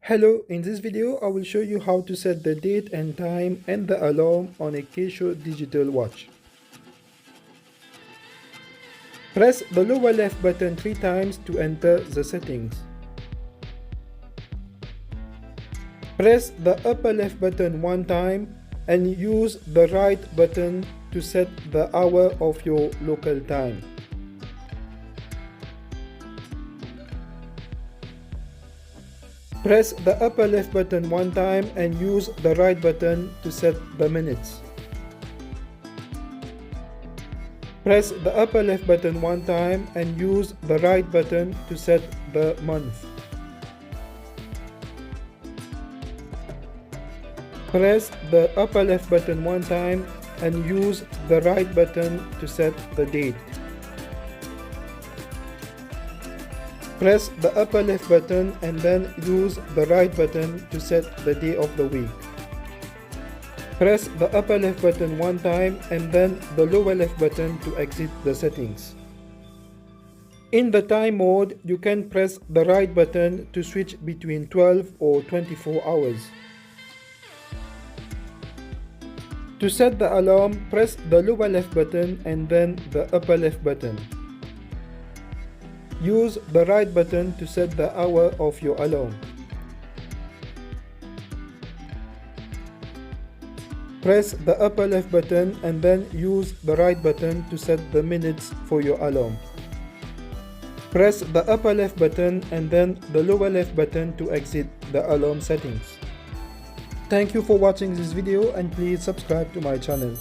Hello, in this video I will show you how to set the date and time and the alarm on a Casio digital watch. Press the lower left button 3 times to enter the settings. Press the upper left button 1 time and use the right button to set the hour of your local time. Press the upper left button 1 time and use the right button to set the minutes. Press the upper left button 1 time and use the right button to set the month. Press the upper left button 1 time and use the right button to set the date. Press the upper left button and then use the right button to set the day of the week. Press the upper left button 1 time and then the lower left button to exit the settings. In the time mode, you can press the right button to switch between 12 or 24 hours. To set the alarm, press the lower left button and then the upper left button. Use the right button to set the hour of your alarm. Press the upper left button and then use the right button to set the minutes for your alarm. Press the upper left button and then the lower left button to exit the alarm settings. Thank you for watching this video and please subscribe to my channel.